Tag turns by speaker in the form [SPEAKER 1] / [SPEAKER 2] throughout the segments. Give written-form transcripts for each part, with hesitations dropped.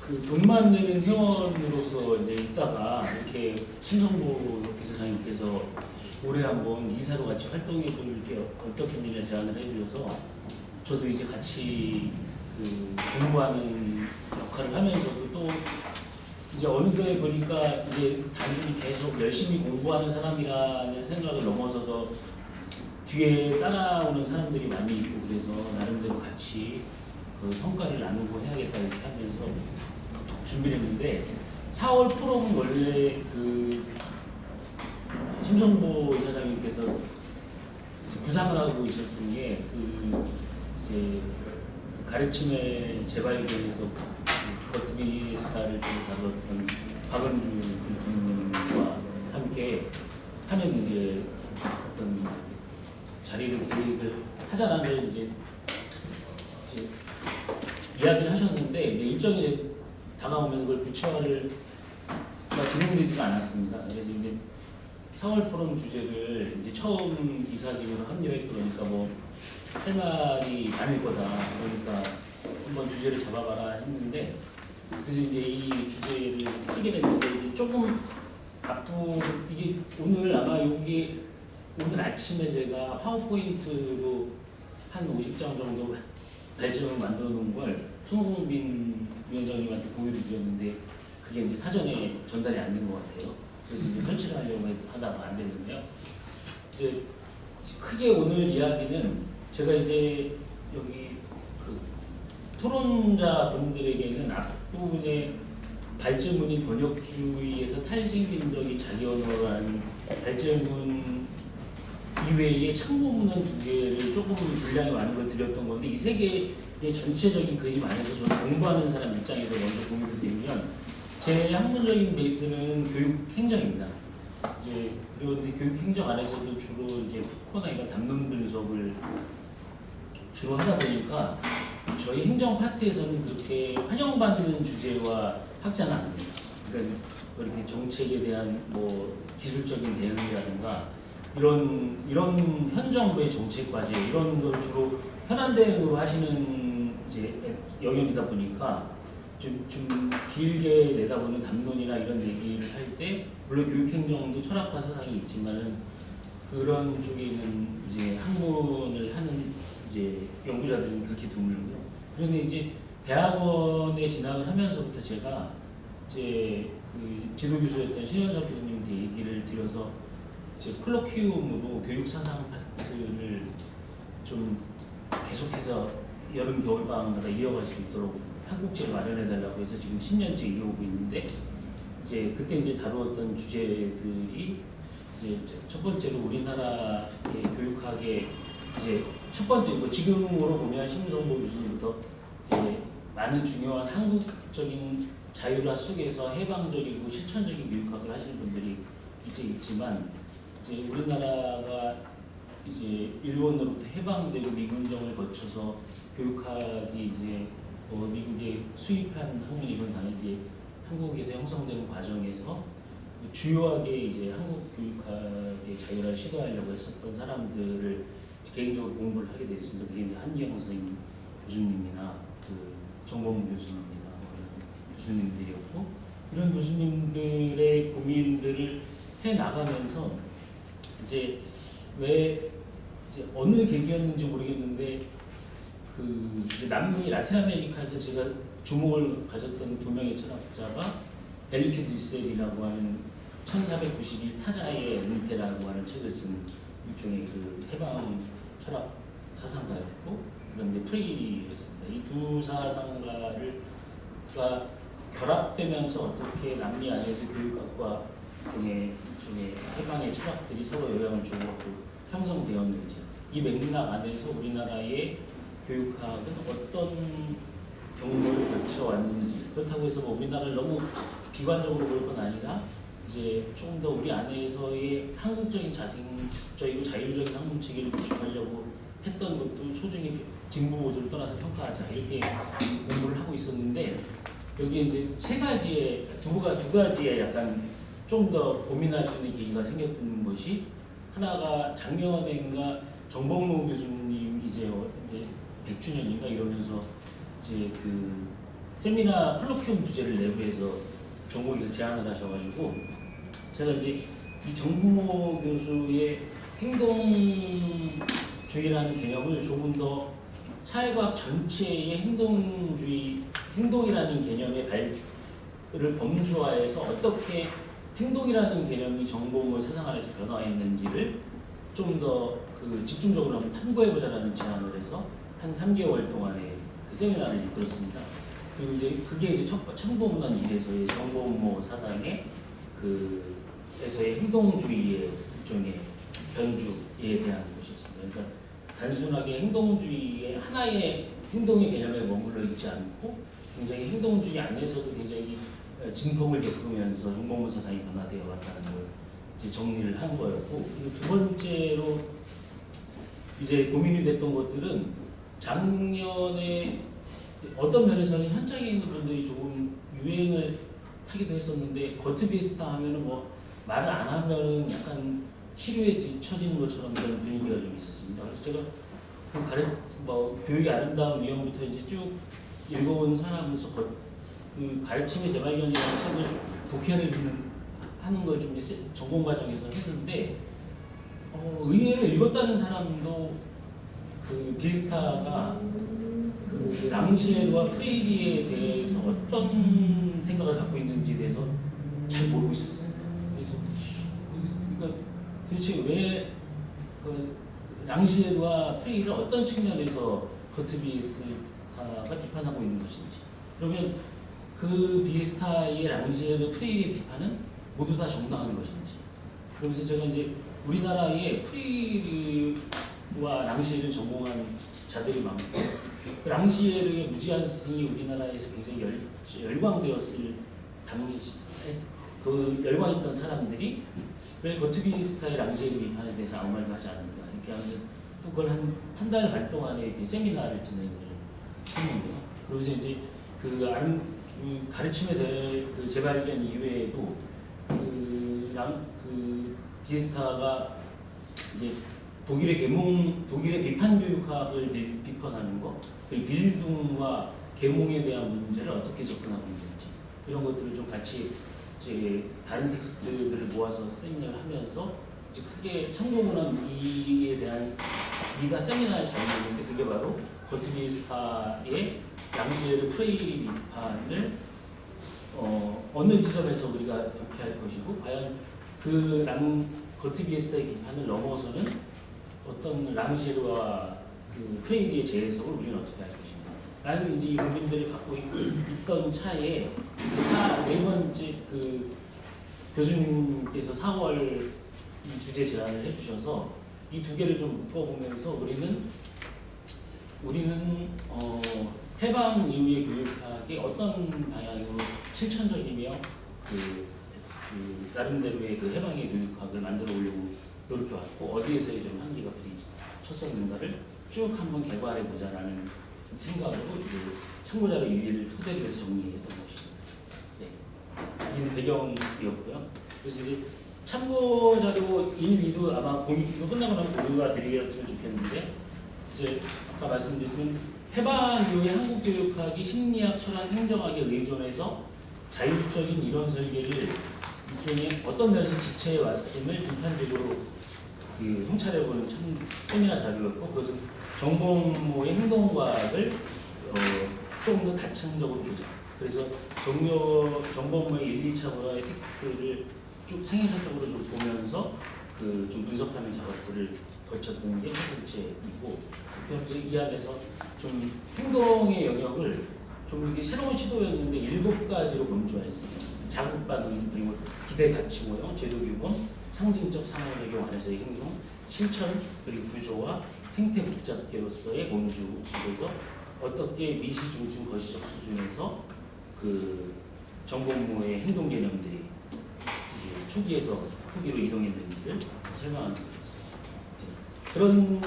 [SPEAKER 1] 그 돈만 내는 회원으로서 이제 있다가 이렇게 심성보 부사장님께서 올해 한번 이사로 같이 활동해 볼 게 어떻겠느냐 제안을 해주셔서 저도 이제 같이 그 공부하는 역할을 하면서도 또 이제 어느 때 보니까 이제 단순히 계속 열심히 공부하는 사람이라는 생각을 넘어서서 뒤에 따라오는 사람들이 많이 있고 그래서 나름대로 같이 그 성과를 나누고 해야겠다 이렇게 하면서 준비를 했는데 4월 프로는 원래 그 심성보 이사장님께서 구상을 하고 있었던 게 그 이제 가르침의 재발견에서 거트비 스타를 좀 다뤘던 박은주 교수님과 함께 하는 이제 어떤 자리를 계획을 하자라는 이제 이야기를 하셨는데 이제 일정이 다가오면서 그걸 구체화를 진행되지가 않았습니다. 그래서 이제 4월 포럼 주제를 이제 처음 이사직으로 합류했고 그러니까 뭐 할 말이 많을 거다. 그러니까 한번 주제를 잡아봐라 했는데 그래서 이제 이 주제를 쓰게 됐는데 이제 조금 이게 오늘 아마 여기 오늘 아침에 제가 파워포인트로 한 50장 정도 발전을 만들어 놓은 걸 손흥민 위원장님한테 공유를 드렸는데 그게 이제 사전에 전달이 안 된 것 같아요. 그래서 이제 설치를 하려고 하다가 안 됐는데요. 이제 크게 오늘 이야기는 제가 이제 여기 그 토론자 분들에게는 앞부분에 발제문이 번역주의에서 탈식민족이 자기 언어라는 발제문 이외에 참고문헌 2개를 조금 분량이 많은 걸 드렸던 건데 이 3개의 전체적인 그림 안에서 저는 공부하는 사람 입장에서 먼저 공유를 드리면 제 학문적인 베이스는 교육행정입니다. 이제 그리고 교육행정 안에서도 주로 이제 푸코나 이런 담론 분석을 주로 하다 보니까 저희 행정 파트에서는 그렇게 환영받는 주제와 학자는 아닙니다. 그러니까 이렇게 정책에 대한 뭐 기술적인 대응이라든가 이런 현 정부의 정책 과제 이런 걸 주로 현안 대응으로 하시는 이제 영역이다 보니까 좀 길게 내다보는 담론이나 이런 얘기를 할 때 물론 교육행정도 철학과 사상이 있지만은 그런 쪽에는 이제 학문을 하는 이제 연구자들은 그렇게 드물고요. 그런데 이제 대학원에 진학을 하면서부터 제가 이제 그 지도교수였던 신현석 교수님한테 얘기를 드려서 이제 콜로퀴움으로 교육 사상 파트를 좀 계속해서 여름 겨울 방학마다 이어갈 수 있도록 한국지를 마련해 달라고 해서 지금 10년째 이어오고 있는데 이제 그때 이제 다루었던 주제들이 이제 첫 번째로 우리나라의 교육학의 이제 첫 번째 뭐 지금으로 보면 심성보 교수님부터 이제 많은 중요한 한국적인 자유화 속에서 해방적이고 실천적인 교육학을 하시는 분들이 이제 있지만 이제 우리나라가 이제 일본으로부터 해방되고 미군정을 거쳐서 교육학이 이제 미국에 수입한 학문이건 다 이제 한국에서 형성되는 과정에서 주요하게 이제 한국 교육학의 자유화를 시도하려고 했었던 사람들을 개인적으로 공부를 하게 됐습니다. 그게 이제 한기영 선생님 교수님이나 그 정범 교수님이나 이런 교수님들이었고 이런 교수님들의 고민들을 해 나가면서 이제 왜 이제 어느 계기였는지 모르겠는데 그 이제 남미 라틴 아메리카에서 제가 주목을 가졌던 두 명의 철학자가 벨리케 듀셀이라고 하는 1492 타자의 은폐라고 하는 책을 쓴 일종의 그 해방 철학 사상가였고 그다음에 프레이였습니다. 이 두 사상가가 결합되면서 어떻게 남미 안에서 교육학과 중에 해방의 철학들이 서로 영향을 주고받고 형성되었는지 이 맥락 안에서 우리나라의 교육학은 어떤 경로를 거쳐왔는지 그렇다고 해서 뭐 우리나라를 너무 비관적으로 볼 건 아니라 이제 조금 더 우리 안에서의 한국적인 자생적이고 자율적인 학문 체계를 구축하려고 했던 것도 소중히 진보 보수를 떠나서 평가하자 이렇게 공부를 하고 있었는데 여기에 이제 두 가지의 약간 좀 더 고민할 수 있는 계기가 생겼던 것이 하나가 작년인가 정봉로 교수님 이제 100주년인가 이러면서 이제 그 세미나 콜로퀴움 주제를 내부에서 전공에서 제안을 하셔가지고 제가 이제 이 정부모 교수의 행동주의라는 개념을 조금 더 사회과학 전체의 행동이라는 개념의 발을 범주화해서 어떻게 행동이라는 개념이 정보물 세상 안에서 변화했는지를 좀 더 집중적으로 한번 탐구해보자라는 제안을 해서 한 3개월 동안의 그 세미나를 이끌었습니다. 그리고 이제 그게 이제 참고문헌 1에서의 정보모 사상의 에서의 행동주의의 일종의 변주에 대한 것이었습니다. 그러니까 단순하게 행동주의의 하나의 행동의 개념에 머물러 있지 않고 굉장히 행동주의 안에서도 굉장히 진폭을 겪으면서 정보모 사상이 변화되어 왔다는 걸 이제 정리를 한 거였고, 그리고 두 번째로 이제 고민이 됐던 것들은 작년에 어떤 면에서는 현장에 있는 분들이 조금 유행을 타기도 했었는데 거트비스타 하면은 뭐 말을 안 하면은 약간 시류에 뒤처지는 것처럼 그런 분위기가 좀 있었습니다. 그래서 제가 교육의 아름다운 위험부터 이제 쭉 읽어온 사람으로서 그 가르침의 재발견이라는 책을 독해를 하는 걸 좀 전공 과정에서 했는데 의외로 읽었다는 사람도 그 비에스타가 그 랑시에르와 프레이리에 대해서 어떤 생각을 갖고 있는지에 대해서 잘 모르고 있었습니다. 그래서 그러니까 도대체 왜 그 랑시에르와 프레이리를 어떤 측면에서 거트비에스타가 비판하고 있는 것인지, 그러면 그 비에스타의 랑시에르 프레이리의 비판은 모두 다 정당한 것인지, 그러면서 제가 이제 우리나라에 프레이리와 랑시에르를 전공한 자들이 많고 그 랑시에르의 무지한 스승이 우리나라에서 굉장히 열광되었을 당시 그 열광했던 사람들이 왜 거트비스타의 랑시에르 비판에 대해서 아무 말도 하지 않는가 이렇게 하면서 또 그걸 한 달 반 동안의 세미나를 진행을 했는데요. 그래서 이제 그 가르침에 대해 그 재발견 이외에도 그 비에스타가 이제 독일의 비판 교육학을 비판하는 거, 그리고 빌둥과 계몽에 대한 문제를 어떻게 접근하고 있는지 이런 것들을 좀 같이 이제 다른 텍스트들을 모아서 세미나를 하면서 이제 크게 참고문헌 2에 대한 2가 세미나를 잡았는데 그게 바로 거트비스타의 랑시에르 프레이리 비판을 어느 지점에서 우리가 독해할 것이고 과연 그 거트비에스타의 비판을 넘어서는 어떤 랑시에르와 그 프레이리의 재해석을 우리는 어떻게 할 것인가 라는 이제 이 고민들을 갖고 있던 차에 네 번째 그 교수님께서 4월 이 주제 제안을 해주셔서 이 두 개를 좀 묶어보면서 우리는 해방 이후의 교육학이 어떤 방향으로 실천적이며 나름대로의 그 해방의 교육학을 만들어 오려고 노력해왔고 어디에서의 좀 한계가 부딪혔었는가를 쭉 한번 개발해 보자라는 생각으로 이제 참고자료 1을 토대로 해서 정리했던 것입니다. 네, 이는 배경이었고요. 그래서 이제 참고자료 1, 2도 아마 이거 끝나고 나면 공유가 드리겠으면 좋겠는데 이제 아까 말씀드린 해방 이후의 한국 교육학이 심리학, 철학, 행정학에 의존해서 자율적인 이론 설계를 일종의 어떤 면에서 지체해 왔음을 비판적으로 통찰해보는 세미나 자료였고 그것은 정보모의 행동과학을 조금 더 다층적으로 보자. 그래서 정보모의 1, 2차 문화의 텍스트를 쭉 생애사적으로 좀 보면서 좀 분석하는 작업들을 거쳤던 게 첫 번째이고 그래서 이 안에서 좀 행동의 영역을 좀 이게 새로운 시도였는데 7가지로 범주화했습니다. 자극 반응, 그리고 기대 가치 모형, 제도 규범, 상징적 상호 적용 안에서의 행동, 실천, 그리고 구조와 생태 복잡계로서의 범주 속에서 어떻게 미시, 중증, 거시적 수준에서 그 정보모의 행동 개념들이 이제 초기에서 후기로 이동했는지를 설명하는 거였습니다. 그런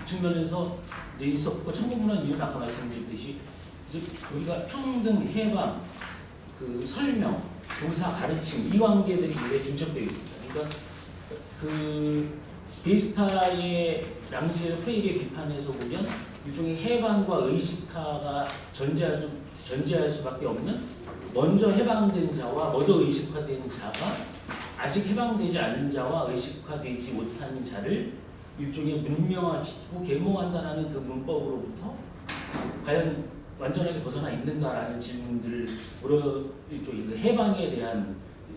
[SPEAKER 1] 측면에서 이제 있었고 참고문헌 이유는 아까 말씀드렸듯이 이제 우리가 평등, 해방, 그 설명, 교사, 가르침 이 관계들이 굉장히 중첩되어 있습니다. 그러니까 그 비에스타의 랑시에르 프레이리의 비판에서 보면 일종의 해방과 의식화가 전제할 수밖에 없는 먼저 해방된 자와 먼저 의식화된 자가 아직 해방되지 않은 자와 의식화되지 못한 자를 일종의 문명화시키고 계몽한다라는 그 문법으로부터 과연 완전하게 벗어나 있는가라는 질문들을 일종의 그 해방에 대한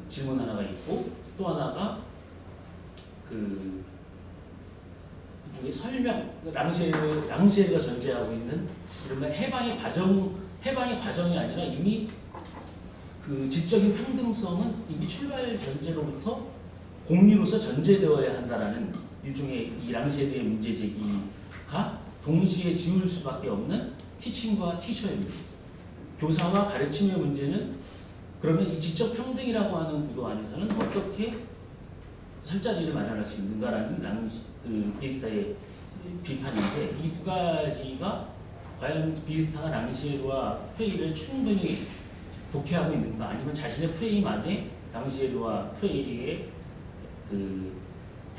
[SPEAKER 1] 질문 하나가 있고, 또 하나가 그 일종의 설명, 랑시에르가 전제하고 있는 이른바 해방의 과정이 아니라 이미 그 질적인 평등성은 이미 출발 전제로부터 공리로서 전제되어야 한다라는 일종의 이 랑시에르의 문제 제기가 동시에 지울 수밖에 없는 티칭과 티처의 문제. 교사와 가르침의 문제는 그러면 이 지적 평등이라고 하는 구도 안에서는 어떻게 설 자리를 마련할 수 있는가라는 비에스타의 비판인데, 이 두 가지가 과연 비에스타가 랑시에르와 프레이를 충분히 독해하고 있는가, 아니면 자신의 프레임 안에 랑시에르와 프레이의 그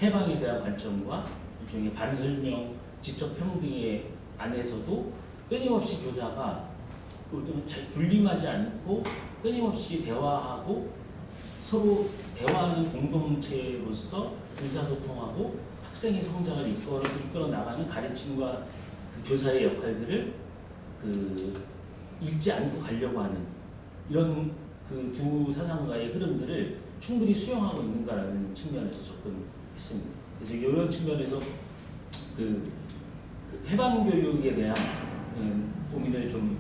[SPEAKER 1] 해방에 대한 관점과 일종의 반설명, 지적 평등의 안에서도 끊임없이 교사가 분림하지 않고 끊임없이 대화하고 서로 대화하는 공동체로서 의사소통하고 학생의 성장을 이끌어 나가는 가르침과 그 교사의 역할들을 읽지 않고 가려고 하는 이런 그 두 사상가의 흐름들을 충분히 수용하고 있는가라는 측면에서 접근했습니다. 그래서 이런 측면에서 그 해방 교육에 대한 고민을 좀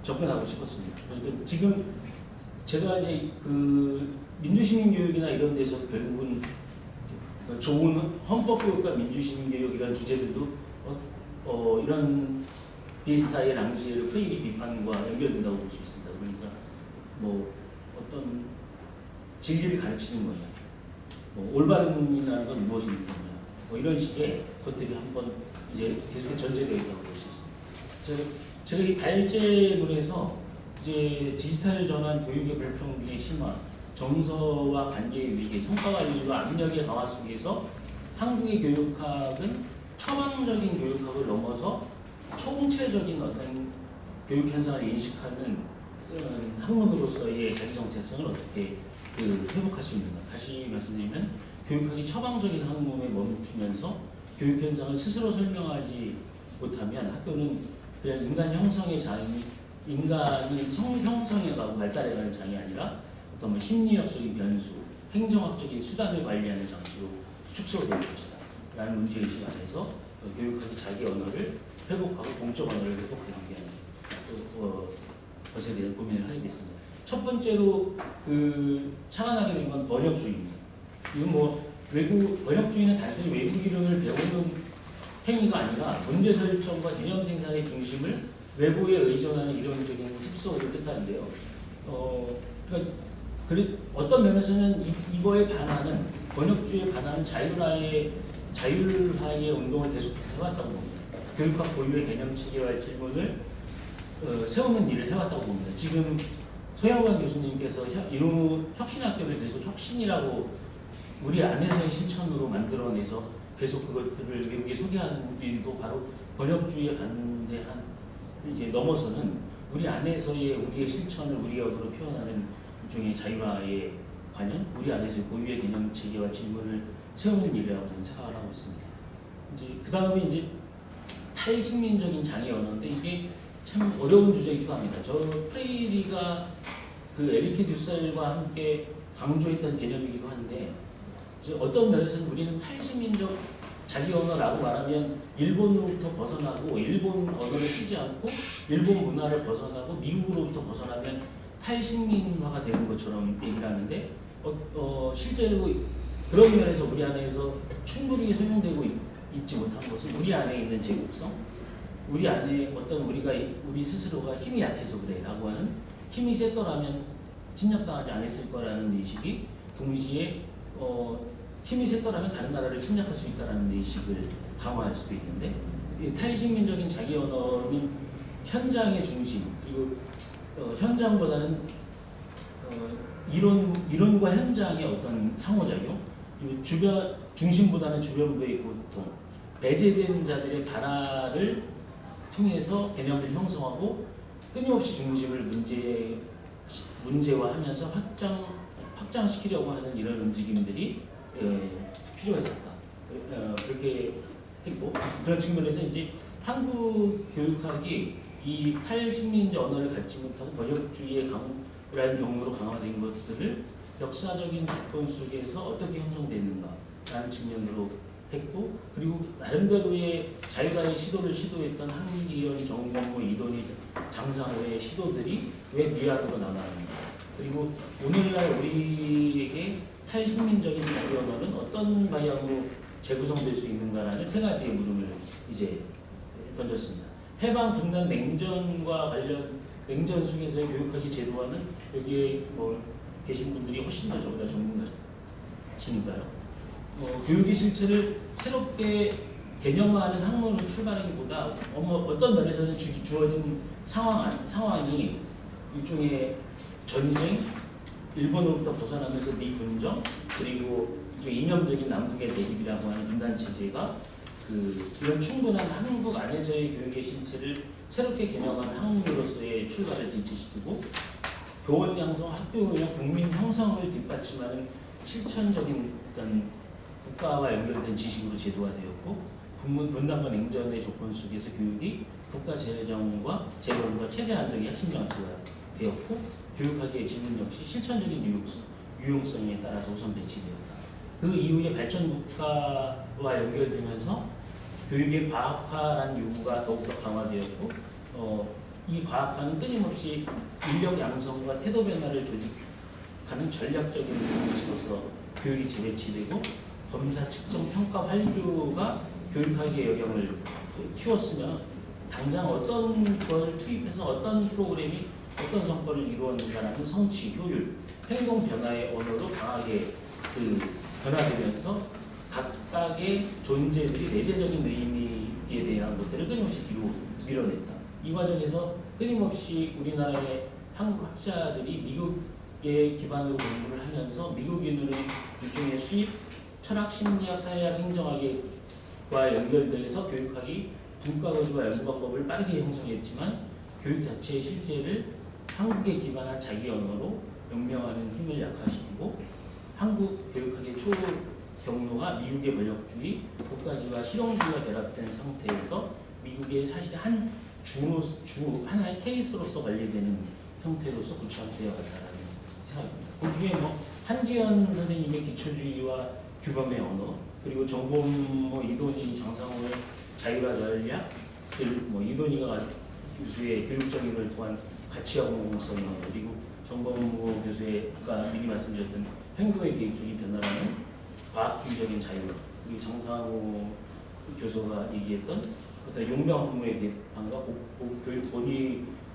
[SPEAKER 1] 접근하고 싶었습니다. 그러니까 지금 제가 이제 그 민주시민 교육이나 이런 데서 결국은 좋은 헌법 교육과 민주시민 교육 이런 주제들도 이런 비에스타의 랑시에르 프레이리 비판과 연결된다고 볼 수 있습니다. 그러니까 뭐 어떤 진리를 가르치는 거냐, 올바름이라는 건 무엇인 거냐, 이런 식의 것들이 한번 이제 계속 전제되어 있다고 볼 수 있습니다. 제가 이 발제문에서 이제 디지털 전환 교육의 불평등의 심화, 정서와 관계의 위기, 성과 관리와 압력의 강화 속에서 한국의 교육학은 처방적인 교육학을 넘어서 총체적인 어떤 교육 현상을 인식하는 학문으로서의 자기 정체성을 어떻게 회복할 수 있는가. 다시 말씀드리면 교육학이 처방적인 학문에 멈추면서 교육 현상을 스스로 설명하지 못하면 학교는 그냥 인간 형성의 장이, 인간이 형성해가고 발달해가는 장이 아니라 어떤 뭐 심리학적인 변수, 행정학적인 수단을 관리하는 장치로 축소될 것이다 라는 문제의식 안에서 교육학이 자기 언어를 회복하고 공적 언어를 회복하기 위한 것에 대한 고민을 하게 됐습니다. 첫 번째로 착안하게 된 건 번역주의입니다. 이건 뭐 번역주의는 단순히 외국 이름을 배우는 행위가 아니라 문제 설정과 개념 생산의 중심을 외부에 의존하는 이론적인 습성을 뜻하는데요. 그러니까 어떤 면에서는 이거에 반하는 번역주의에 반하는 자율화의 운동을 계속해서 해왔다고 봅니다. 교육학 고유의 개념 체계화의 질문을 세우는 일을 해왔다고 봅니다. 지금 서영관 교수님께서 혁신학교를 계속 혁신이라고 우리 안에서의 실천으로 만들어내서 계속 그것들을 외국에 소개하는 일도 바로 번역주의에 반대한 이제 넘어서는 우리 안에서의 우리의 실천을 우리 언어로 표현하는 일종의 자율화의 관연, 우리 안에서의 고유의 개념 체계와 질문을 세우는 일이라고 저는 생각을 하고 있습니다. 이제 그 다음에 이제 탈식민적인 장애 언어인데 이게 참 어려운 주제이기도 합니다. 저 프레이리가 에리케 듀셀과 함께 강조했던 개념이기도 한데, 어떤 면에서는 우리는 탈식민적 자기 언어라고 말하면 일본으로부터 벗어나고 일본 언어를 쓰지 않고 일본 문화를 벗어나고 미국으로부터 벗어나면 탈식민화가 되는 것처럼 얘기를 하는데 실제로 그런 면에서 우리 안에서 충분히 설명되고 있지 못한 것은 우리 안에 있는 제국성, 우리 안에 우리 스스로가 힘이 약해서 그래라고 하는, 힘이 셌더라면 침략당하지 않았을 거라는 의식이 동시에 힘이 셌더라면 다른 나라를 침략할 수 있다는 의식을 강화할 수도 있는데, 탈식민적인 자기 언어는 현장의 중심, 그리고 현장보다는 이론과 현장의 어떤 상호작용, 그리고 중심보다는 주변부의 고통, 배제된 자들의 발화를 통해서 개념을 형성하고 끊임없이 중심을 문제화하면서 확장시키려고 하는 이런 움직임들이 필요했었다. 그렇게 했고 그런 측면에서 이제 한국 교육학이 이 탈식민지 언어를 갖지 못하고 번역주의의 라는 경우로 강화된 것들을 역사적인 조건 속에서 어떻게 형성됐는가라는 측면으로 했고 그리고 나름대로의 자기가의 시도를 시도했던 한기현, 정범호, 이돈희, 장상호의 시도들이 왜 미학으로 남아있는가 그리고 오늘날 우리에게 탈식민적인 자기 언어는 어떤 방향으로 재구성될 수 있는가라는 세 가지의 물음을 이제 던졌습니다. 해방, 분단, 냉전과 관련 냉전 속에서의 교육학의 제도화는 여기에 계신 분들이 훨씬 더 저보다 전문가시니까요. 교육의 실체를 새롭게 개념화하는 학문으로 출발하기보다 어떤 면에서는 주어진 상황이 일종의 전쟁, 일본으로부터 벗어나면서 미군정 그리고 일종의 이념적인 남북의 대립이라고 하는 분단 체제가 이런 충분한 한국 안에서의 교육의 실체를 새롭게 개념한 학문으로서의 출발을 지지시키고 교원 양성, 학교 운영, 국민 형성을 뒷받침하는 실천적인 어떤 국가와 연결된 지식으로 제도화되었고 분단과 냉전의 조건 속에서 교육이 국가 재정과 재건과 체제 안정의 핵심 장치가 되었고 교육학의 지문 역시 실천적인 유용성에 따라서 우선 배치되었다. 그 이후에 발전 국가와 연결되면서 교육의 과학화라는 요구가 더욱더 강화되었고 이 과학화는 끊임없이 인력 양성과 태도 변화를 조직하는 전략적인 장치로서 교육이 재배치되고 검사, 측정, 평가, 환류가 교육학의 영역을 키웠으면 당장 어떤 걸 투입해서 어떤 프로그램이 어떤 성과를 이루었는가라는 성취, 효율, 행동 변화의 언어로 강하게 변화되면서 각각의 존재들이 내재적인 의미에 대한 것들을 끊임없이 뒤로 밀어냈다. 이 과정에서 끊임없이 우리나라의 한국 학자들이 미국의 기반으로 공부를 하면서 미국인으로 일종의 수입, 철학, 심리학, 사회학, 행정학과 연결돼서 교육학이 분과거리와 연구 방법을 빠르게 형성했지만 교육 자체의 실제를 한국에 기반한 자기 언어로 명명하는 힘을 약화시키고 한국 교육학의 경로가 미국의 번역주의, 국가지와 실용주의가 결합된 상태에서 미국의 사실 하나의 케이스로서 관리되는 형태로서 구축되어 갔다라는 생각입니다. 그 중에 한기현 선생님의 기초주의와 규범의 언어, 그리고 정범호, 이돈희, 장상호의 자유와 전략, 이돈희가 교수의 교육정의를 통한 가치와 공공성의 언어, 그리고 정범호 교수의 아까 미리 말씀드렸던 행동의 계획적인 변화라는 과학주의적인 자유, 그리고 장상호 교수가 얘기했던 어떤 용병 업무의 개방과 교육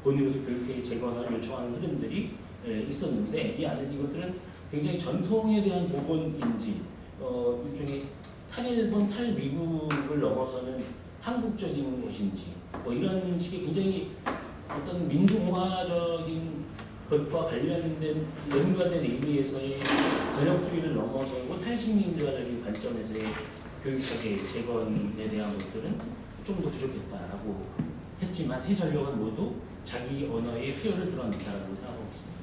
[SPEAKER 1] 본의로서 교육의 재건을 요청하는 흐름들이 있었는데 이 안에서 이것들은 굉장히 전통에 대한 복원인지 일종의 탈일본, 탈미국을 넘어서는 한국적인 것인지 이런 식의 굉장히 어떤 민중화적인 것과 관련된 연관된 의미에서의 번역주의를 넘어서고 탈식민주화적인 관점에서의 교육학의 재건에 대한 것들은 좀 더 부족했다라고 했지만 세 전력은 모두 자기 언어의 필요를 드러낸다라고 생각하고 있습니다.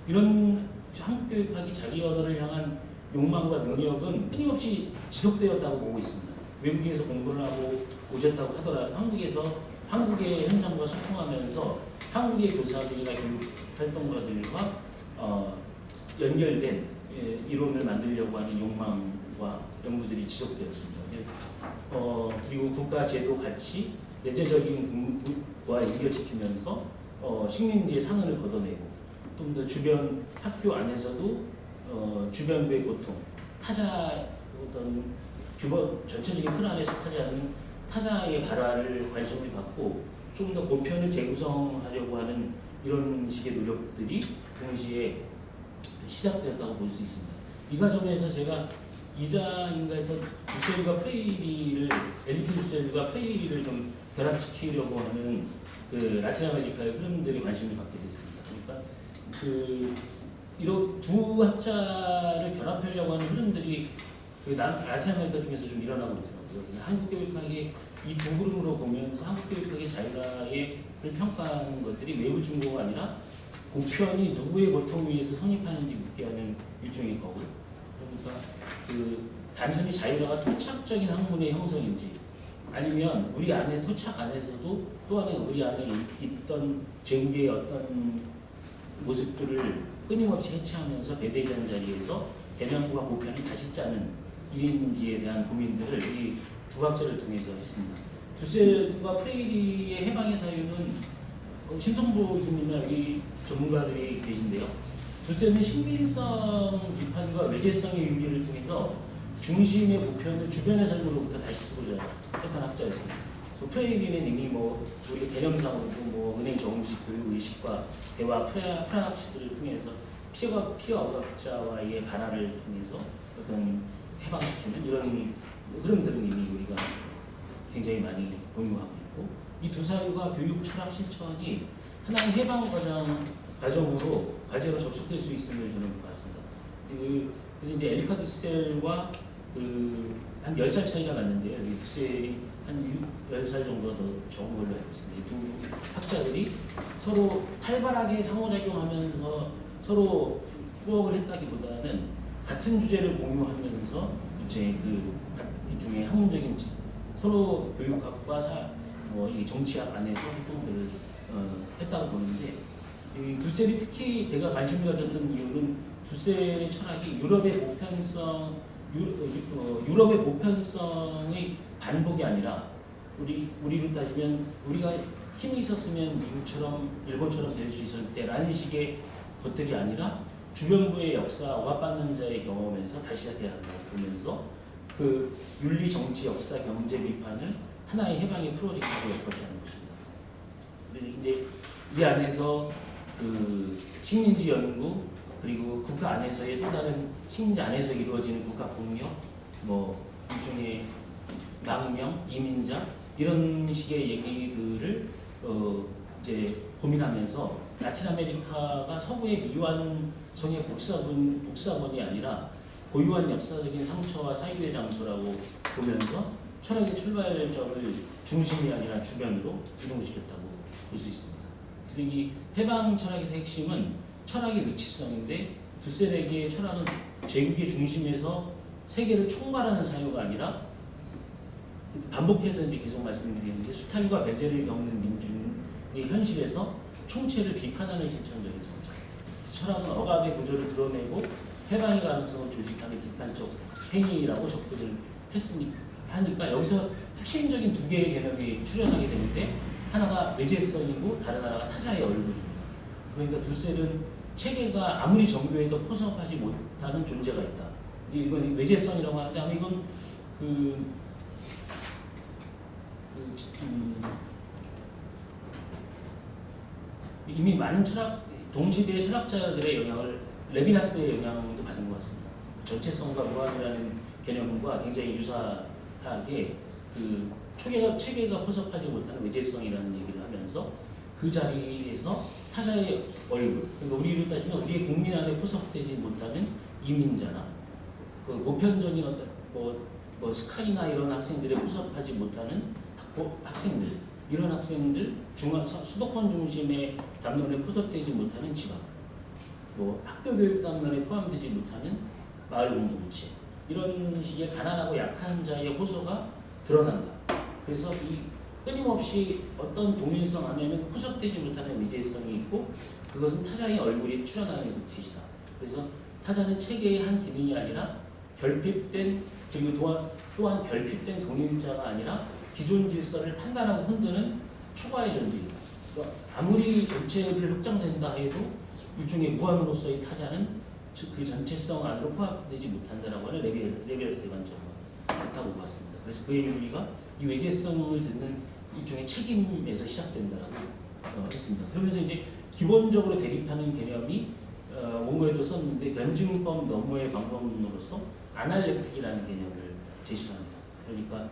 [SPEAKER 1] 이런 한국 교육학이 자기 언어를 향한 욕망과 능력은 끊임없이 지속되었다고 보고 있습니다. 외국에서 공부를 하고 오셨다고 하더라도 한국의 현장과 소통하면서 한국의 교사들이나 교육 활동가들과 연결된 이론을 만들려고 하는 욕망과 연구들이 지속되었습니다. 그리고 국가 제도 가치, 내재적인 국부와 이어지키면서 식민지의 상흔을 걷어내고 좀 더 주변 학교 안에서도 주변부의 고통, 타자 어떤 전체적인 틀 안에 속하지 않는 타자의 발화를 관심을 갖고 좀 더 보편을 재구성하려고 하는 이런 식의 노력들이 동시에 시작되었다고 볼 수 있습니다. 이 과정에서 제가 이자인가에서 에리케 두셀과 프레이리를 좀 결합시키려고 하는 라틴 아메리카의 흐름들이 관심을 갖게 됐습니다. 그러니까 이런 두 학자를 결합하려고 하는 흐름들이 라틴 아메리카 중에서 좀 일어나고 있더라고요. 거고요. 한국교육학의 이 두 그룹으로 보면서 한국교육학의 자유화를 평가하는 것들이 외부 중고가 아니라 보편이 누구의 보통 위에서 성립하는지 묻게 하는 일종의 거고요. 그러니까 그 단순히 자유화가 토착적인 학문의 형성인지 아니면 우리 안에 토착 안에서도 또 하나 우리 안에 있던 제국의 어떤 모습들을 끊임없이 해체하면서 배대자는 자리에서 개념과 보편을 다시 짜는 일인지에 대한 고민들을 이 두 학자를 통해서 했습니다. 두셀과 프레이리의 해방의 사유는 심성보 교수님이나 여기 전문가들이 계신데요. 두셀은 신빙성 비판과 외제성의 윤리를 통해서 중심의 보편을 주변의 삶으로부터 다시 쓰고자 했던 학자였습니다. 프레이리는 이미 우리 개념상으로도 은행 정식 교육 의식과 대화 프락시스를 통해서 피어 억압자와의 발화를 통해서 어떤 해방시키는 이런 흐름들은 이미 우리가 굉장히 많이 공유하고 있고 이 두 사유가 교육 철학 실천이 하나의 해방 과정으로 과제로 접속될 수 있음을 저는 볼 것 같습니다. 그래서 이제 에리카 두셀과 한 10살 차이가 났는데요. 이 두셀이 한 10살 정도 더 적은 걸로 알고 있습니다. 이 두 학자들이 서로 활발하게 상호작용하면서 서로 후원을 했다기보다는 같은 주제를 공유하면서 이제 일종의 학문적인 서로 교육학과 이 정치학 안에서 활동들을 했다고 보는데 이 두셀이 특히 제가 관심을 가졌던 이유는 두셀의 철학이 유럽의 보편성의 반복이 아니라 우리로 따지면 우리가 힘이 있었으면 미국처럼 일본처럼 될 수 있을 때라는 식의 것들이 아니라 주변부의 역사, 억압받는 자의 경험에서 다시 시작해야 한다고 보면서 그 윤리, 정치, 역사, 경제 비판을 하나의 해방의 프로젝트로 엮었다는 것입니다. 그래서 이제 이 안에서 식민지 연구 그리고 국가 안에서의 또 다른 식민지 안에서 이루어지는 국가 폭력, 일종의 망명, 이민자 이런 식의 얘기들을 이제 고민하면서 라틴 아메리카가 서구의 미완성의 북사본이 아니라 고유한 역사적인 상처와 사유의 장소라고 보면서 철학의 출발점을 중심이 아니라 주변으로 이동시켰다고 볼 수 있습니다. 그래서 이 해방 철학에서 핵심은 철학의 위치성인데 두셀에게 철학은 제국의 중심에서 세계를 총괄하는 사유가 아니라 반복해서 이제 계속 말씀드리는데 수탈과 배제를 겪는 민중의 현실에서 총체를 비판하는 실천적인 성찰. 철학은 억압의 구조를 드러내고 해방의 가능성을 조직하는 비판적 행위라고 접근을 하니까 여기서 핵심적인 두 개의 개념이 출현하게 되는데 하나가 외제성이고 다른 하나가 타자의 얼굴입니다. 그러니까 두셀은 체계가 아무리 정교해도 포섭하지 못하는 존재가 있다. 이건 외제성이라고 하는데 아마 이건 이미 많은 동시대의 철학자들의 영향을 레비나스의 영향도 받은 것 같습니다. 전체성과 무한이라는 개념과 굉장히 유사하게 체계가 포섭하지 못하는 외제성이라는 얘기를 하면서 그 자리에서 타자의 얼굴, 그러니까 우리로 따지면 우리의 국민 안에 포섭되지 못하는 이민자나 보편적인 어떤 스카이나 이런 학생들에 포섭하지 못하는 학생들, 이런 학생들 수도권 중심의 담론에 포섭되지 못하는 지방, 학교 교육 담론에 포함되지 못하는 마을 공동체, 이런 식의 가난하고 약한 자의 호소가 드러난다. 그래서 이 끊임없이 어떤 동일성 안에는 포섭되지 못하는 위제성이 있고 그것은 타자의 얼굴이 출현하는 것이다. 그래서 타자는 체계의 한 기능이 아니라 결핍된 그리고 또한 결핍된 동일자가 아니라 기존 질서를 판단하고 흔드는 초과의 존재이다. 그러니까 아무리 전체를 확정된다 해도 일종의 무한으로서의 타자는 그 전체성 안으로 포함되지 못한다라고 하는 레비나스의 관점은 그렇다고 봤습니다. 그래서 그의 윤리가 이 외제성을 듣는 일종의 책임에서 시작된다라고 했습니다. 그러면서 이제 기본적으로 대립하는 개념이 원고에도 썼는데 변증법 너머의 방법론으로서 아날렉틱이라는 개념을 제시합니다. 그러니까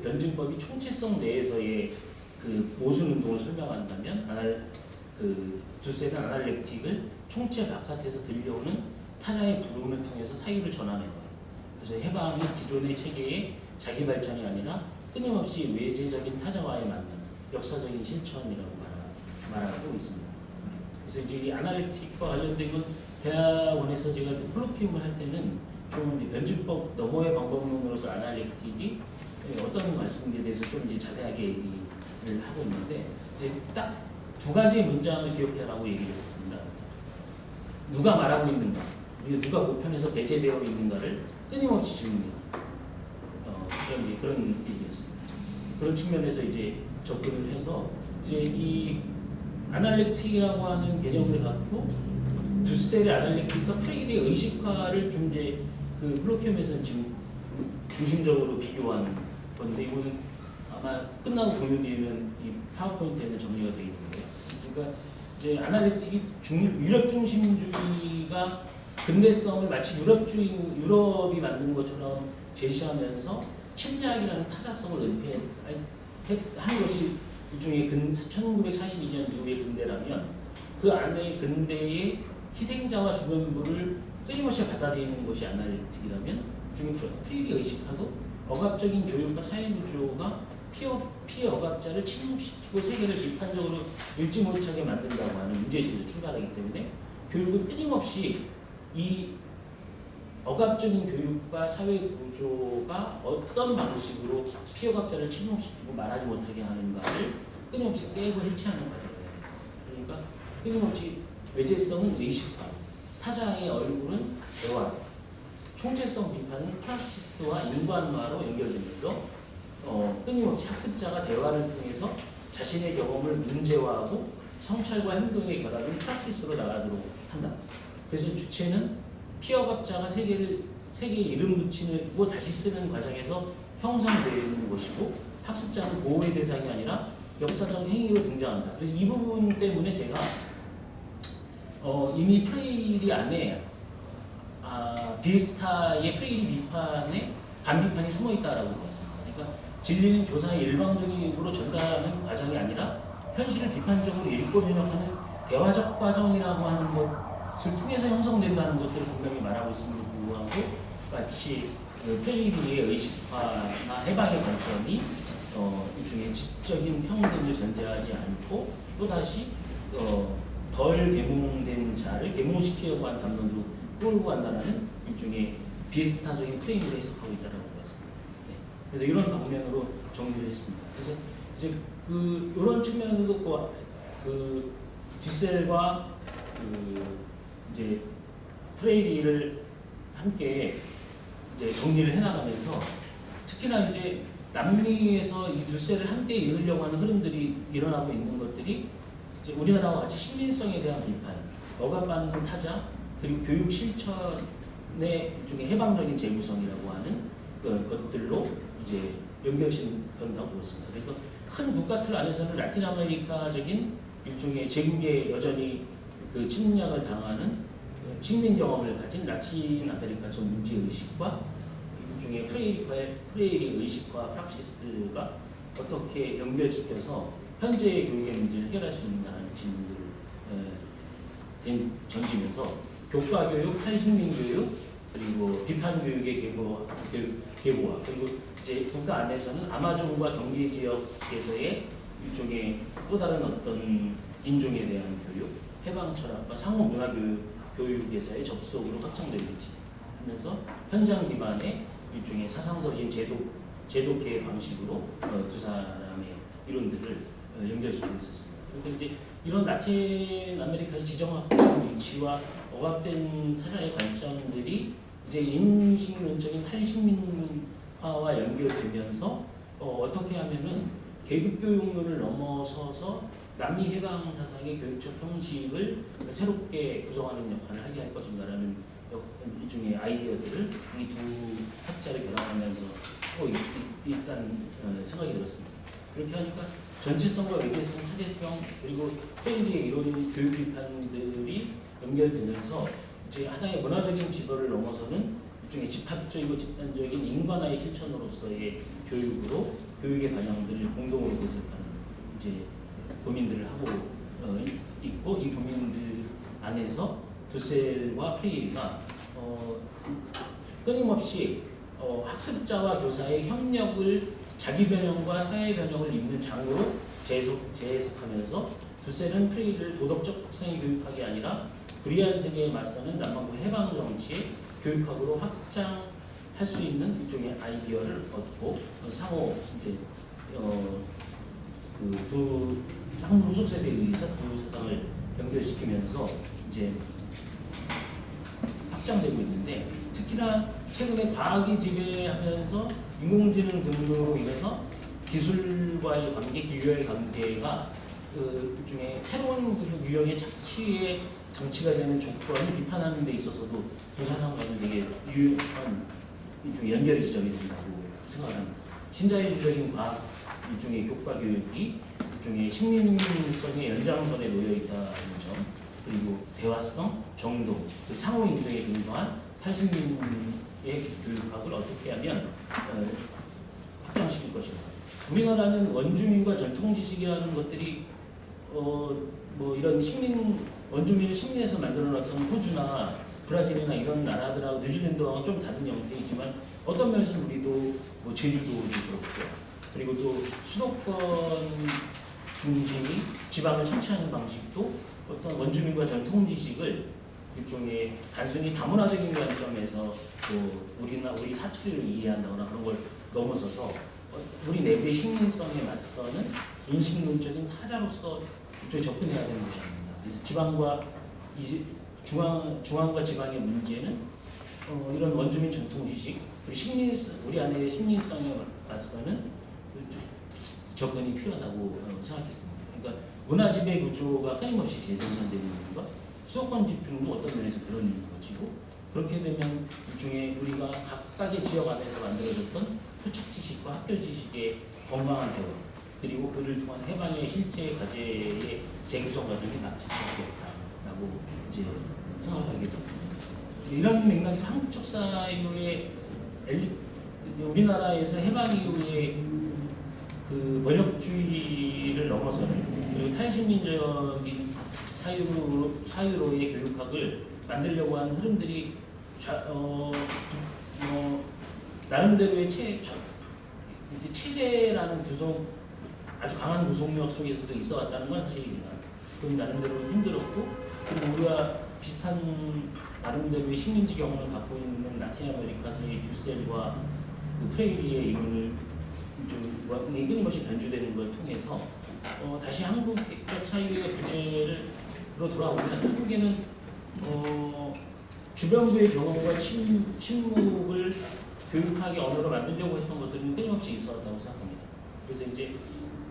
[SPEAKER 1] 변증법이 총체성 내에서의 모순 운동을 설명한다면 두셀은 아날렉틱을 총체 바깥에서 들려오는 타자의 부름을 통해서 사유를 전하는 거예요. 그래서 해방이 기존의 체계의 자기 발전이 아니라 끊임없이 외재적인 타자와의 만남, 역사적인 실천이라고 말하고 있습니다. 그래서 이제 이 아날리틱과 관련된 건 대학원에서 제가 콜로퀴움을 할 때는 좀 변주법 너머의 방법론으로서 아날리틱이 어떤 것인지에 대해서 좀 이제 자세하게 얘기를 하고 있는데 이제 딱 두 가지의 문장을 기억해라고 얘기를 했었습니다. 누가 말하고 있는가, 그리고 누가 보편에서 배제되어 있는가를 끊임없이 질문해요. 그런 얘기였습니다. 그런 측면에서 이제 접근을 해서 이제 이 아날리틱이라고 하는 개념을 갖고 두셀의 아날리틱과 프레일의 의식화를 좀 이제 그 콜로퀴움에서는 지금 중심적으로 비교한 건데 이거는 아마 끝나고 공유되는 이 파워포인트에는 정리가 되어 있는데요. 그러니까 이제 아날리틱이 유럽 중심주의가 근대성을 마치 유럽이 만든 것처럼 제시하면서 침략이라는 타자성을 은폐한 것이 일종의 1942년 이후의 근대라면 그 안에 근대의 희생자와 주변부를 끊임없이 받아들이는 것이 아날리틱이라면 일종의 프레일이 의식하도 억압적인 교육과 사회구조가 피어갑자를 침묵시키고 세계를 비판적으로 읽지 못하게 만든다고 하는 문제의식에서 출발하기 때문에 교육은 끊임없이 이 억압적인 교육과 사회 구조가 어떤 방식으로 피어갑자를 침묵시키고 말하지 못하게 하는가를 끊임없이 깨고 해체하는 과정이에요. 그러니까 끊임없이 외제성은 의식화, 타자의 얼굴은 대화, 총체성 비판은 프락시스와 인간화로 연결되면서 끊임없이 학습자가 대화를 통해서 자신의 경험을 문제화하고 성찰과 행동의 결합인 프락시스로 나가도록 한다. 그래서 주체는 피어갑자가 세계에 이름 붙이고 다시 쓰는 과정에서 형성되는 것이고 학습자는 보호의 대상이 아니라 역사적 행위로 등장한다. 그래서 이 부분 때문에 제가 이미 프레일이 안에 비에스타의 프레일이 비판에 반비판이 숨어 있다라고 봤습니다. 그러니까 진리는 교사의 일방적으로 전달하는 과정이 아니라 현실을 비판적으로 읽고 해석하는 대화적 과정이라고 하는 것을 통해서 형성된다는 것들을 분명히 말하고 있음에도 불구하고 마치 프레일리의 의식화나 해방의 관점이 일종의 지적인 평등을 전제하지 않고 또다시 덜 계몽된 자를 계몽시키려고 하는 담론으로 끌고 간다는 일종의 비에스타적인 프레임으로 해석하고 있다는 것 같습니다. 네. 그래서 이런 방면으로 정리를 했습니다. 그래서 이제 이런 측면으로도 듀셀과 이제 프레이리를 함께 이제 정리를 해나가면서 특히나 이제 남미에서 이 듀셀을 함께 읽으려고 하는 흐름들이 일어나고 있는 것들이 이제 우리나라와 같이 시민성에 대한 비판, 억압받는 타자, 그리고 교육 실천의 일종의 해방적인 재구성이라고 하는 것들로 이제 연결된다고 보았습니다. 그래서 큰 국가 틀 안에서는 라틴 아메리카적인 일종의 제국에 여전히 그 침략을 당하는 식민 경험을 가진 라틴 아메리카적 문제 의식과 일종의 프레일의 의식과 프락시스가 어떻게 연결시켜서 현재의 교육의 문제를 해결할 수 있는가라는 질문들을 던지면서 교과 교육, 탈식민 교육, 그리고 비판 교육의 계보화, 그리고 이제 국가 안에서는 아마존과 경계 지역에서의 일종의 또 다른 어떤 인종에 대한 교육, 해방 철학과 상호 문화 교육에서의 접속으로 확장되는지 하면서 현장 기반의 일종의 사상적인 제도계의 방식으로 두 사람의 이론들을 연결시키고 있었습니다. 그래서 이제 이런 라틴 아메리카의 지정학적 위치와 억압된 타자의 관점들이 이제 인식론적인 탈식민화와 연결되면서 어떻게 하면은 계급교육론을 넘어서서 남미 해방 사상의 교육적 형식을 새롭게 구성하는 역할을 하게 할 것인가라는 일종의 아이디어들을 이 두 학자를 결합하면서 일단 생각이 들었습니다. 그렇게 하니까 전체성과 외계성, 타대성 그리고 프레일리의 이론 교육 비판들이 연결되면서 이제 하나의 문화적인 지도를 넘어서는 일종의 집합적이고 집단적인 인간화의 실천으로서의 교육으로 교육의 방향들을 공동으로 모색하는 이제 고민들을 하고 있고 이 고민들 안에서 두셀과 프레일리가 끊임없이 학습자와 교사의 협력을 자기 변형과 사회 변형을 잇는 장으로 재해석하면서 두셀은 프레이를 도덕적 확산의 교육학이 아니라 불의한 세계에 맞서는 남반구 해방 정치의 교육학으로 확장할 수 있는 일종의 아이디어를 얻고 상호 이제 그 상호 후속 세대에 의해서 그 세상을 연결시키면서 이제 확장되고 있는데, 특히나 최근에 과학이 지배하면서 인공지능 등으로 인해서 기술과의 관계, 기교의 관계가 그 일종의 새로운 유형의 착취의 정치가 되는 조건을 비판하는 데 있어서도 두 사상과는 되게 유효한 일종의 연결이 지점이 된다고 생각합니다. 신자유주의적인 과학 일종의 교과 교육이 일종의 식민성의 연장선에 놓여 있다는 점, 그리고 대화성, 정도, 그 상호 인정에 근거한 탈식민의 교육학을 어떻게 하면 확장시킬 것인가. 우리나라는 원주민과 전통지식이라는 것들이 뭐 이런 원주민을 식민에서 만들어놨던 호주나 브라질이나 이런 나라들하고 뉴질랜드와 좀 다른 형태이지만 어떤 면에서는 우리도 뭐 제주도도 그렇고요. 그리고 또 수도권 중심이 지방을 청취하는 방식도 어떤 원주민과 전통지식을 일종의 단순히 다문화적인 관점에서 우리 사투리를 이해한다거나 그런 걸 넘어서서 우리 내부의 식민성에 맞서는 인식론적인 타자로서 일종의 접근해야 되는 것입니다. 그래서 중앙과 지방의 문제는 이런 원주민 전통지식, 우리 안에 식민성에 맞서는 접근이 필요하다고 생각했습니다. 그러니까 문화지배 구조가 끊임없이 재생산되고 있는 것, 수도권 집중도 어떤 면에서 그런 것이고, 그렇게 되면 일종의 우리가 각각의 지역 안에서 만들어졌던 토착 지식과 학교 지식의 건강한 대화, 그리고 그를 통한 해방의 실제 과제의 재구성 과정이 막힐 수밖에 없다라고 이제 생각하게 됐습니다. 이런 맥락에서 한국적 사유의 우리나라에서 해방 이후에 그 번역주의를 넘어서는, 그리고 탈식민적인 사유로의 교육학을 만들려고 하는 흐름들이 나름대로의 체제라는 아주 강한 구속력 속에서도 있어 왔다는 건 사실이지만, 그건 나름대로 힘들었고, 그리고 우리가 비슷한 나름대로의 식민지 경험을 갖고 있는 라틴 아메리카에서의 듀셀과 그 프레이리의 이론을 좀 끊임없이 변주되는 걸 통해서 다시 한국적 사유의 부재로 돌아오면, 한국에는 주변부의 경험과 침묵을 교육학의 언어로 만들려고 했던 것들은 끊임없이 있어왔다고 생각합니다. 그래서 이제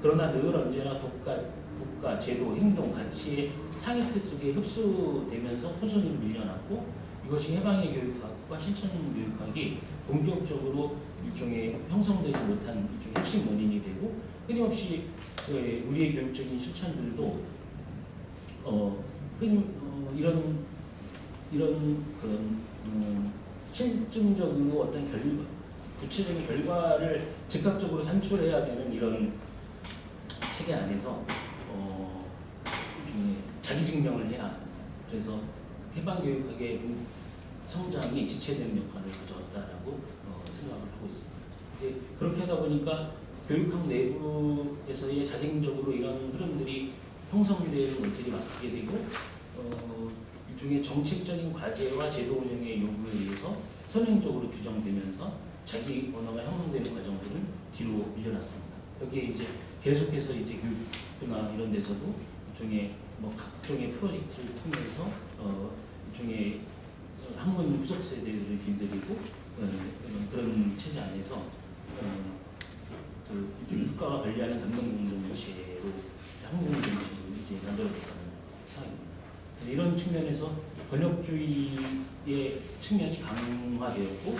[SPEAKER 1] 그러나 늘 언제나 국가, 제도, 행동, 가치의 상위 틀 속에 흡수되면서 후순위로 밀려났고, 이것이 해방의 교육학과 실천 교육학이 본격적으로 일종의 형성되지 못한 일종의 핵심 원인이 되고, 끊임없이 우리의 교육적인 실천들도 이런 그런 실증적으로 어떤 구체적인 결과를 즉각적으로 산출해야 되는 이런 체계 안에서 자기 증명을 해야 하는, 그래서 해방 교육학의 성장이 지체되는 역할을 가져왔다라고 생각을 하고 있습니다. 이제 그렇게 하다 보니까 교육학 내부에서의 자생적으로 이런 흐름들이 형성되는 것들이 맡게 되고, 일종의 정책적인 과제와 제도 운영의 요구에 의해서 선행적으로 규정되면서 자기 언어가 형성되는 과정들은 뒤로 밀려났습니다. 여기에 이제 계속해서 이제 교육부나 이런 데서도 일종의 각종의 프로젝트를 통해서 일종의 학문 후속 세대들을 길들이고 그런 체제 안에서 일종의 국가가 관리하는 감독공동체로 항공공동체로 이제 만들어졌다는 상황입니다. 이런 측면에서 번역주의의 측면이 강화되었고,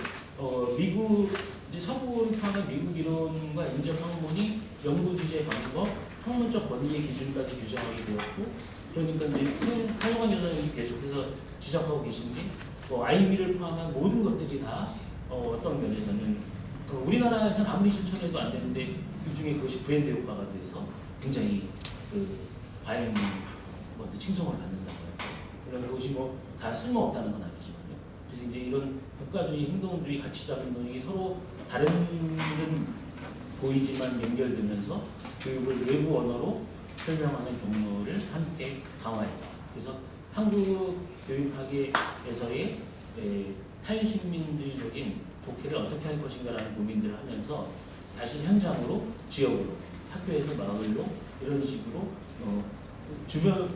[SPEAKER 1] 미국 이제 서구 포함한 미국 이론과 인적 학문이 연구 주제 방법, 학문적 권위의 기준까지 규정하게 되었고, 그러니까 이제 서영환 여사님이 계속해서 지적하고 계신 게 아이미를 포함한 모든 것들이 다 어떤 면에서는 우리나라에서는 아무리 실천해도 안 되는데 일종의 그것이 브랜드 효과가 돼서 굉장히 과연 칭송을 받는다고 해요. 물론 그것이 다 쓸모없다는 건 아니지만요. 그래서 그래서 이제 이런 국가주의, 행동주의, 가치적인 논익이 서로 다른 보이지만 연결되면서 교육을 외부 언어로 설명하는 경로를 함께 강화했다. 그래서 한국 교육학에서의 탈식민주적인 독해를 어떻게 할 것인가라는 고민들을 하면서 다시 현장으로, 지역으로, 학교에서 마을로 이런 식으로 주변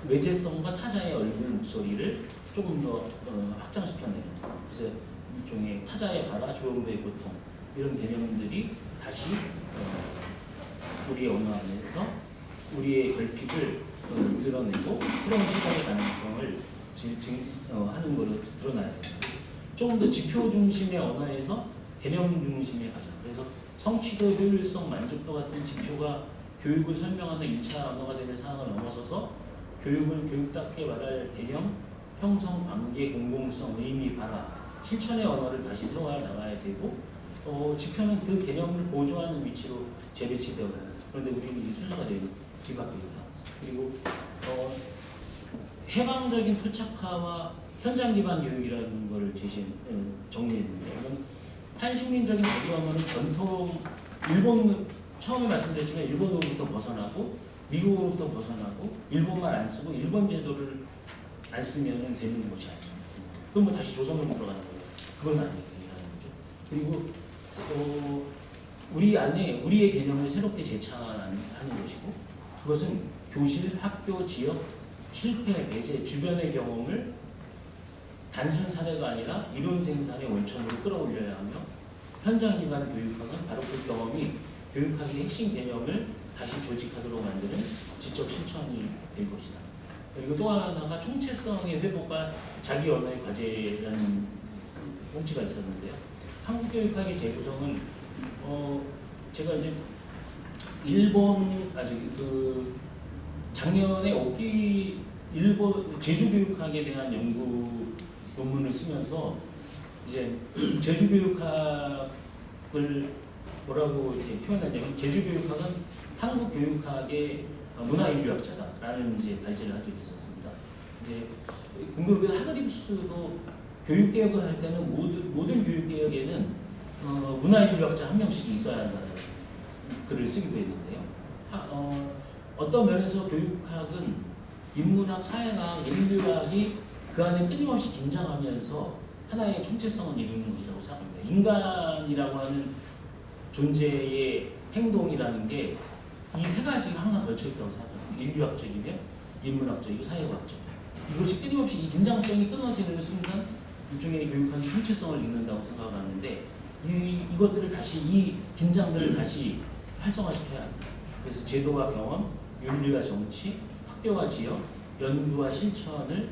[SPEAKER 1] 외제성과 타자의 얼굴 목소리를 조금 더 확장시켜내는, 그래서 일종의 타자의 발화, 주어의 고통 이런 개념들이 다시 우리의 언어 안에서 우리의 결핍을 드러내고 새로운 시각의 가능성을 하는 걸로 드러나야 됩니다. 조금 더 지표 중심의 언어에서 개념 중심에 가자. 그래서 성취도, 효율성, 만족도 같은 지표가 교육을 설명하는 1차 언어가 되는 상황을 넘어서서 교육을 교육답게 말할 개념, 형성, 관계, 공공성, 의미, 발화, 실천의 언어를 다시 들어가 나가야 되고, 지표는 그 개념을 보조하는 위치로 재배치되어야 합니다. 그런데 우리는 이제 순서가 뒤바뀌어 있다. 그리고 해방적인 토착화와 현장 기반 교육이라는 걸 정리했는데, 이건 탈식민적인 자기 언어는 전통 일본, 처음에 말씀드렸지만 일본어로부터 벗어나고 미국으로부터 벗어나고 일본말 안 쓰고 일본 제도를 안 쓰면 되는 것이 아니에요. 그럼 뭐 다시 조선으로 들어가는 거예요. 그건 아니라는 거죠. 그리고 우리 안에 우리의 개념을 새롭게 재창하는 것이고, 그것은 교실, 학교, 지역, 실패, 배제, 주변의 경험을 단순 사례가 아니라 이론 생산의 원천으로 끌어올려야 하며, 현장 기반 교육학은 바로 그 경험이 교육학의 핵심 개념을 다시 조직하도록 만드는 지적 실천이 될 것이다. 그리고 또 하나가 총체성의 회복과 자기 언어의 과제라는 공지가 있었는데요. 한국 교육학의 재구성은 제가 이제 작년에 일본 제주 교육학에 대한 연구 논문을 쓰면서 이제 제주 교육학을 뭐라고 이렇게 표현하냐면, 제주 교육학은 한국 교육학의 문화인류학자다라는 이제 발제를 한 적이 있었습니다. 이제 공교롭게도 하그리브스도 교육개혁을 할 때는 모든 교육개혁에는 문화인류학자 한 명씩 있어야 한다는 글을 쓰기도 했는데요. 어떤 면에서 교육학은 인문학, 사회학, 인류학이 그 안에 끊임없이 긴장하면서 하나의 총체성을 이루는 것이라고 생각합니다. 인간이라고 하는 존재의 행동이라는 게 이 세 가지가 항상 걸쳐있다고 생각합니다. 인류학적이며 인문학적이고 사회학적. 이것이 끊임없이 이 긴장성이 끊어지는 순간 일종의 교육학이 총체성을 잃는다고 생각을 하는데, 이것들을 다시, 이 긴장들을 다시 활성화시켜야 합니다. 그래서 제도와 경험, 윤리와 정치, 학교와 지역, 연구와 실천을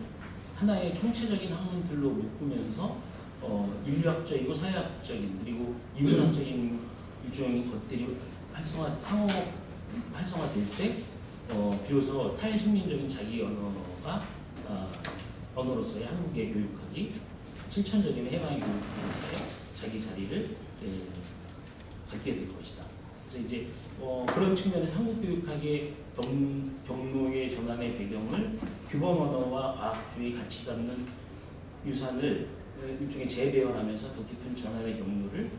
[SPEAKER 1] 하나의 총체적인 학문들로 묶으면서 인류학적이고 사회학적인 그리고 인문학적인 일종의 것들이 활성화될 때 비로소 탈식민적인 자기 언어로서의 한국의 교육학이 실천적인 해방의 교육으로서의 자기 자리를 갖게 될 것이다. 그래서 이제 그런 측면에서 한국 교육학의 경로의 전환의 배경을 규범 언어와 과학주의 같이 담는 유산을 일종의 재배열하면서 더 깊은 전환의 경로를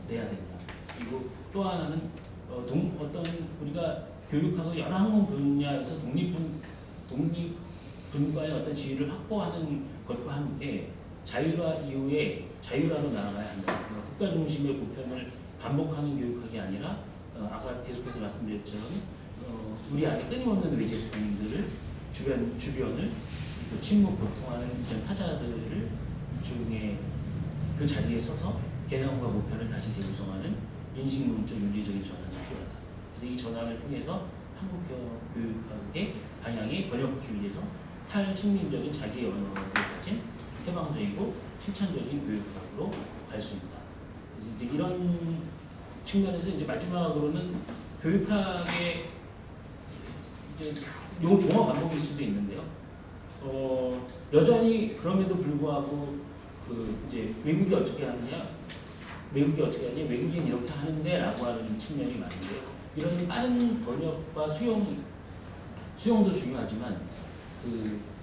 [SPEAKER 1] 내야 된다. 그리고 또 하나는 어떤 우리가 교육학을 여러 학문 분야에서 독립분과의 어떤 지위를 확보하는 것과 함께 자율화 이후에 자율화로 나아가야 한다. 국가 중심의 보편을 반복하는 교육학이 아니라 아까 계속해서 말씀드렸처럼 우리 안에 끊임없는 외제성들을 주변을 침묵 고통하는 타자들을 일종의 그 자리에 서서 개념과 보편을 다시 재구성하는 인식론적 윤리적인 전환이 필요하다. 그래서 이 전환을 통해서 한국 교육학의 방향이 번역주의에서 탈식민적인 자기 언어를 가진 해방적이고 실천적인 교육학으로 갈 수 있다. 그래서 이제 이런 측면에서 이제 마지막으로는 교육학의 이제 요 동화 반복일 수도 있는데요. 여전히 그럼에도 불구하고 이제 외국이 어떻게 하냐, 외국인 이렇게 하는데라고 하는 측면이 많은데요. 이런 빠른 번역과 수용도 중요하지만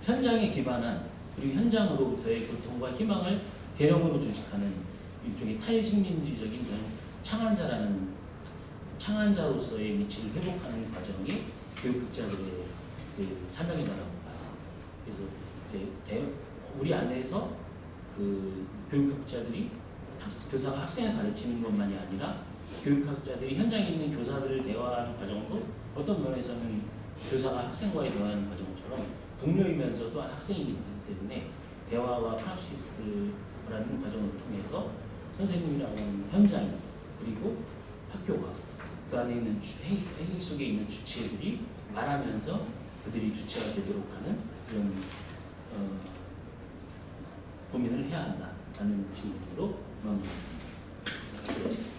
[SPEAKER 1] 현장에 기반한 그리고 현장으로부터의 고통과 희망을 대령으로 조직하는 일종의 탈식민주적인 그런 창안자로서의 위치를 회복하는 과정이 교육학자들의 그 사명이라고 봤습니다. 그래서 우리 안에서 그 교육학자들이 교사가 학생을 가르치는 것만이 아니라 교육학자들이 현장에 있는 교사들을 대화하는 과정도 어떤 면에서는 교사가 학생과의 대화하는 과정처럼 동료이면서 또한 학생이기 때문에 대화와 프락시스라는 과정을 통해서 선생님이라고 하는 현장 그리고 학교가 그 안에 있는 행위 속에 있는 주체들이 말하면서 그들이 주체가 되도록 하는 그런 고민을 해야 한다라는 질문으로 마무리했습니다.